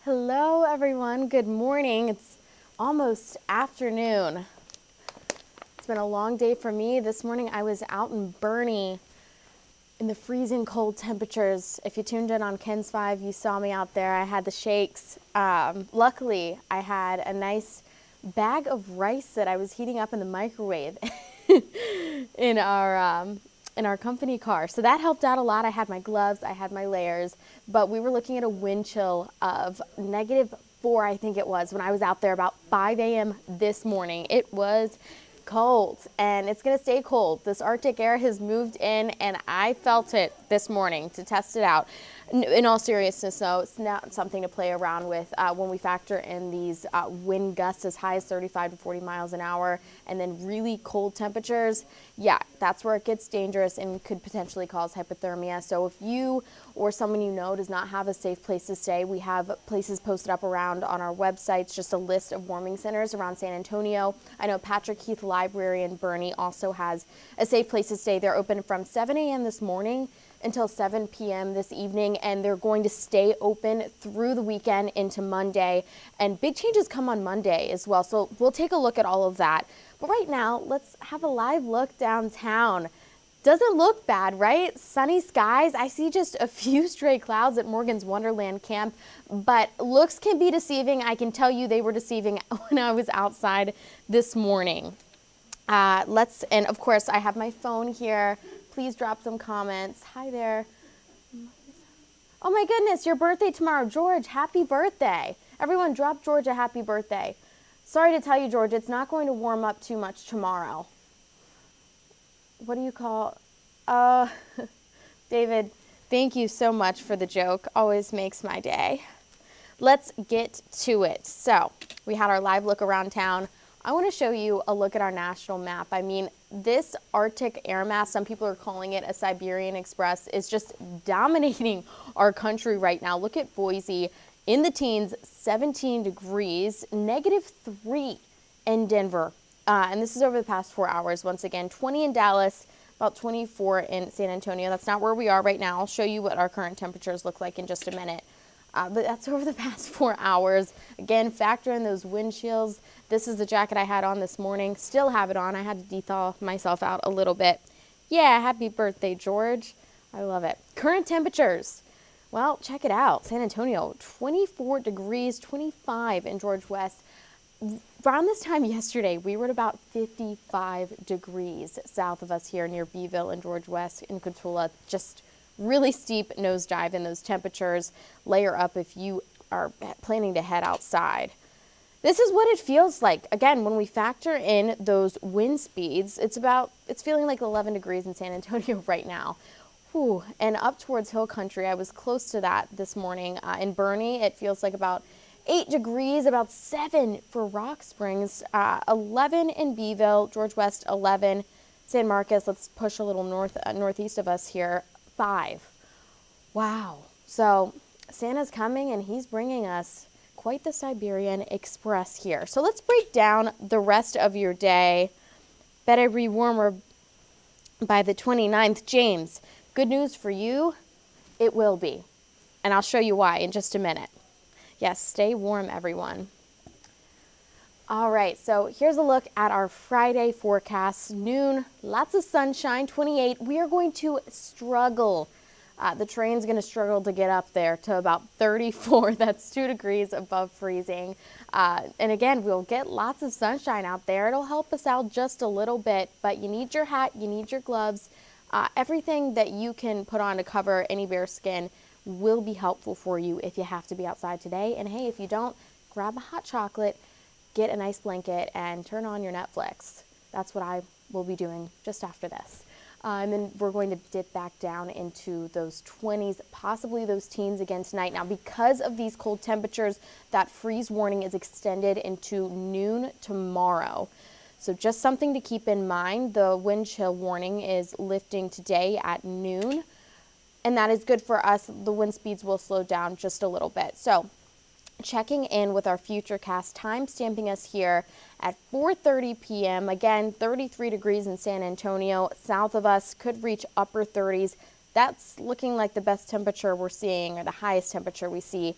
Hello everyone, good morning. It's almost afternoon. It's been a long day for me. This morning I was out in Bernie in the freezing cold temperatures. If you tuned in on Ken's 5, you saw me out there. I had the shakes. Luckily, I had a nice bag of rice that I was heating up in the microwave in our company car. So that helped out a lot. I had my gloves, I had my layers, but we were looking at a wind chill of -4, I think it was, when I was out there about 5 a.m. this morning. It was cold, and it's going to stay cold. This Arctic air has moved in, and I felt it this morning to test it out. In all seriousness, though, it's not something to play around with when we factor in these wind gusts as high as 35 to 40 miles an hour, and then really cold temperatures. Yeah, that's where it gets dangerous and could potentially cause hypothermia. So if you or someone you know does not have a safe place to stay, we have places posted up around on our websites, just a list of warming centers around San Antonio. I know Patrick Heath Library in Bernie also has a safe place to stay. They're open from 7 a.m. this morning until 7 p.m. this evening, and they're going to stay open through the weekend into Monday. And big changes come on Monday as well, so we'll take a look at all of that. But right now, let's have a live look downtown. Doesn't look bad, right? Sunny skies. I see just a few stray clouds at Morgan's Wonderland Camp, but looks can be deceiving. I can tell you they were deceiving when I was outside this morning. And of course, I have my phone here. Please drop some comments. Hi there. Oh my goodness, your birthday tomorrow. George, happy birthday. Everyone drop George a happy birthday. Sorry to tell you, George, it's not going to warm up too much tomorrow. What do you call, David, thank you so much for the joke. Always makes my day. Let's get to it. So we had our live look around town. I want to show you a look at our national map. I mean, this Arctic air mass, some people are calling it a Siberian Express, is just dominating our country right now. Look at Boise in the teens, 17 degrees, -3 in Denver. And this is over the past 4 hours. Once again, 20 in Dallas, about 24 in San Antonio. That's not where we are right now. I'll show you what our current temperatures look like in just a minute. But that's over the past 4 hours. Again, factor in those wind chills. This is the jacket I had on this morning. Still have it on. I had to de-thaw myself out a little bit. Yeah, happy birthday, George. I love it. Current temperatures. Well, check it out. San Antonio, 24 degrees, 25 in George West. Around this time yesterday, we were at about 55 degrees south of us here near Beeville and George West in Cotulla. Just really steep nosedive in those temperatures. Layer up if you are planning to head outside. This is what it feels like. Again, when we factor in those wind speeds, it's feeling like 11 degrees in San Antonio right now. Whew. And up towards Hill Country, I was close to that this morning. In Bernie, it feels like about 8 degrees, about 7 for Rock Springs, 11 in Beeville, George West 11, San Marcos, let's push a little northeast of us here, 5. Wow. So Santa's coming and he's bringing us quite the Siberian Express here. So let's break down the rest of your day. Better be warmer by the 29th. James, good news for you. It will be. And I'll show you why in just a minute. Yes, stay warm, everyone. All right, so here's a look at our Friday forecast. Noon, lots of sunshine, 28. We are going to struggle. The train's going to struggle to get up there to about 34. That's 2 degrees above freezing. And again, we'll get lots of sunshine out there. It'll help us out just a little bit, but you need your hat, you need your gloves. Everything that you can put on to cover any bare skin will be helpful for you if you have to be outside today. And hey, if you don't, grab a hot chocolate, get a nice blanket, and turn on your Netflix. That's what I will be doing just after this. And then we're going to dip back down into those 20s, possibly those teens again tonight. Now, because of these cold temperatures, that freeze warning is extended into noon tomorrow. So just something to keep in mind. The wind chill warning is lifting today at noon, and that is good for us. The wind speeds will slow down just a little bit. So checking in with our futurecast, time stamping us here at 4:30 p.m. Again, 33 degrees in San Antonio. South of us could reach upper 30s. That's looking like the best temperature we're seeing, or the highest temperature we see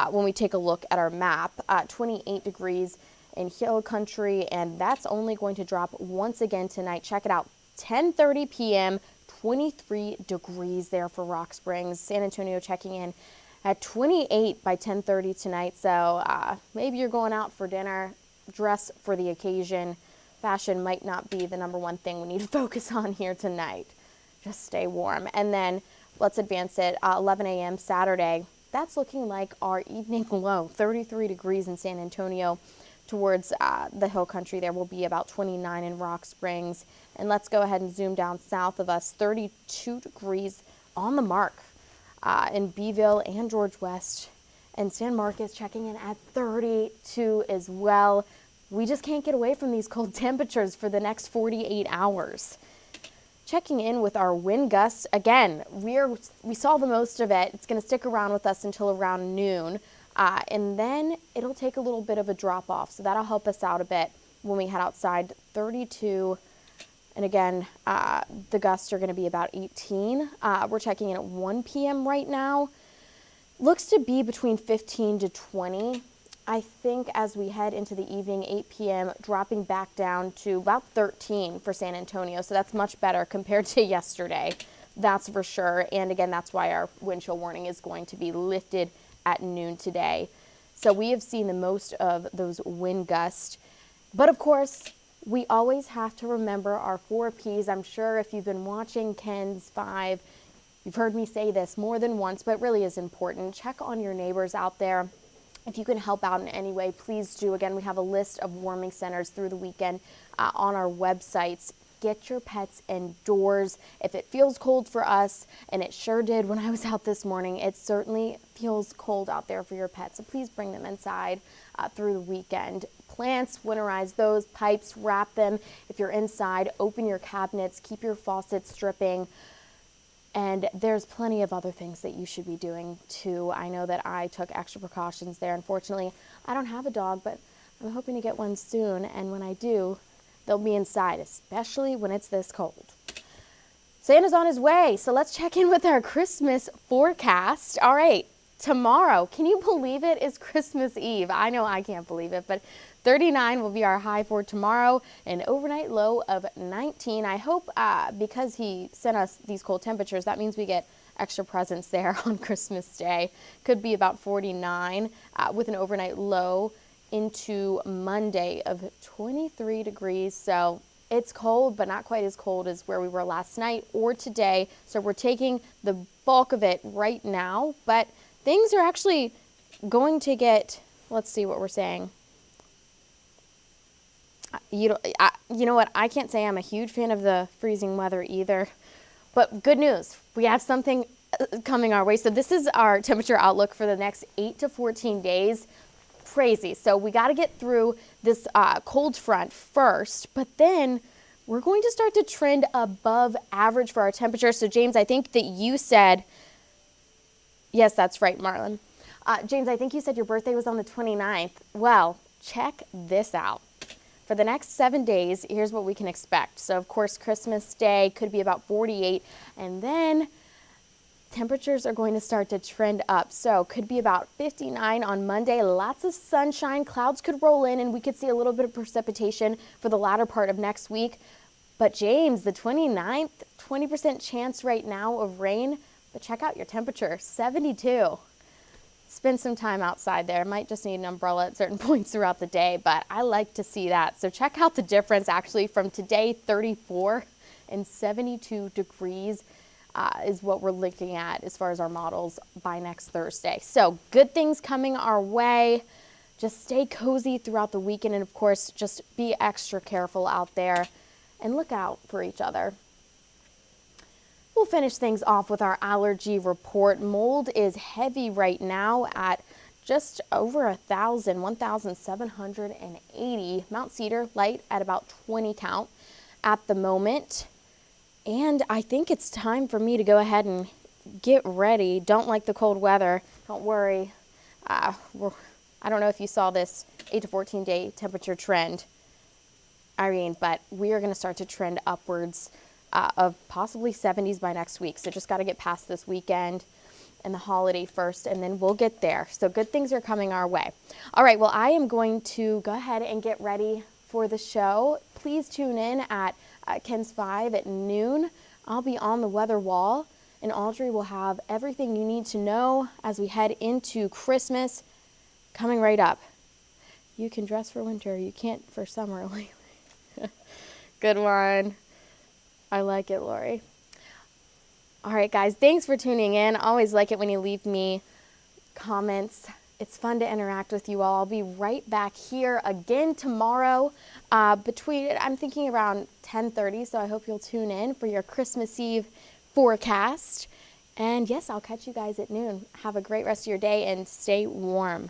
when we take a look at our map. 28 degrees in Hill Country, and that's only going to drop once again tonight. Check it out, 10:30 p.m., 23 degrees there for Rock Springs. San Antonio checking in at 28 by 10:30 tonight. So maybe you're going out for dinner, dress for the occasion. Fashion might not be the number one thing we need to focus on here tonight. Just stay warm. And then let's advance it. 11 a.m. Saturday. That's looking like our evening low, 33 degrees in San Antonio. Towards the Hill Country, there will be about 29 in Rock Springs. And let's go ahead and zoom down south of us, 32 degrees on the mark in Beeville and George West. And San Marcos checking in at 32 as well. We just can't get away from these cold temperatures for the next 48 hours. Checking in with our wind gusts. Again, we saw the most of it. It's going to stick around with us until around noon. And then it'll take a little bit of a drop off. So that'll help us out a bit when we head outside. 32. And again, the gusts are going to be about 18. We're checking in at 1 p.m. right now. Looks to be between 15 to 20. I think as we head into the evening, 8 p.m., dropping back down to about 13 for San Antonio. So that's much better compared to yesterday. That's for sure. And again, that's why our wind chill warning is going to be lifted at noon today. So we have seen the most of those wind gusts. But of course, we always have to remember our 4 Ps. I'm sure if you've been watching Ken's 5, you've heard me say this more than once, but it really is important. Check on your neighbors out there. If you can help out in any way, please do. Again, we have a list of warming centers through the weekend on our websites. Get your pets indoors. If it feels cold for us, and it sure did when I was out this morning, it certainly feels cold out there for your pets. So please bring them inside through the weekend. Plants, winterize those. Pipes, wrap them. If you're inside, open your cabinets. Keep your faucets dripping. And there's plenty of other things that you should be doing too. I know that I took extra precautions there. Unfortunately, I don't have a dog, but I'm hoping to get one soon. And when I do, they'll be inside, especially when it's this cold. Santa's on his way, so let's check in with our Christmas forecast. All right, tomorrow, can you believe it is Christmas Eve? I know I can't believe it, but 39 will be our high for tomorrow, an overnight low of 19. I hope because he sent us these cold temperatures, that means we get extra presents there on Christmas Day. Could be about 49 with an overnight low into Monday of 23 degrees. So it's cold, but not quite as cold as where we were last night or today. So we're taking the bulk of it right now, but things are actually going to get, let's see what we're saying. You know what? I can't say I'm a huge fan of the freezing weather either. But good news, we have something coming our way. So this is our temperature outlook for the next 8 to 14 days. Crazy. So we got to get through this cold front first, but then we're going to start to trend above average for our temperature. So James, I think that you said, yes, that's right, Marlon. James, I think you said your birthday was on the 29th. Well, check this out. For the next 7 days, here's what we can expect. So, of course, Christmas Day could be about 48, and then temperatures are going to start to trend up. So, could be about 59 on Monday. Lots of sunshine. Clouds could roll in, and we could see a little bit of precipitation for the latter part of next week. But, James, the 29th, 20% chance right now of rain. But check out your temperature, 72. Spend some time outside there. Might just need an umbrella at certain points throughout the day, but I like to see that. So check out the difference actually from today, 34 and 72 degrees is what we're looking at as far as our models by next Thursday. So good things coming our way. Just stay cozy throughout the weekend, and of course, just be extra careful out there and look out for each other. We'll finish things off with our allergy report. Mold is heavy right now at just over 1,780. Mount Cedar light at about 20 count at the moment. And I think it's time for me to go ahead and get ready. Don't like the cold weather. Don't worry. I don't know if you saw this 8 to 14 day temperature trend, Irene, but we are going to start to trend upwards of possibly 70s by next week. So just got to get past this weekend and the holiday first, and then we'll get there. So good things are coming our way. All right, well, I am going to go ahead and get ready for the show. Please tune in at Ken's 5 at noon. I'll be on the weather wall, and Audrey will have everything you need to know as we head into Christmas coming right up. You can dress for winter. You can't for summer lately. Good one. I like it, Lori. All right, guys, thanks for tuning in. Always like it when you leave me comments. It's fun to interact with you all. I'll be right back here again tomorrow I'm thinking around 10:30, so I hope you'll tune in for your Christmas Eve forecast. And yes, I'll catch you guys at noon. Have a great rest of your day and stay warm.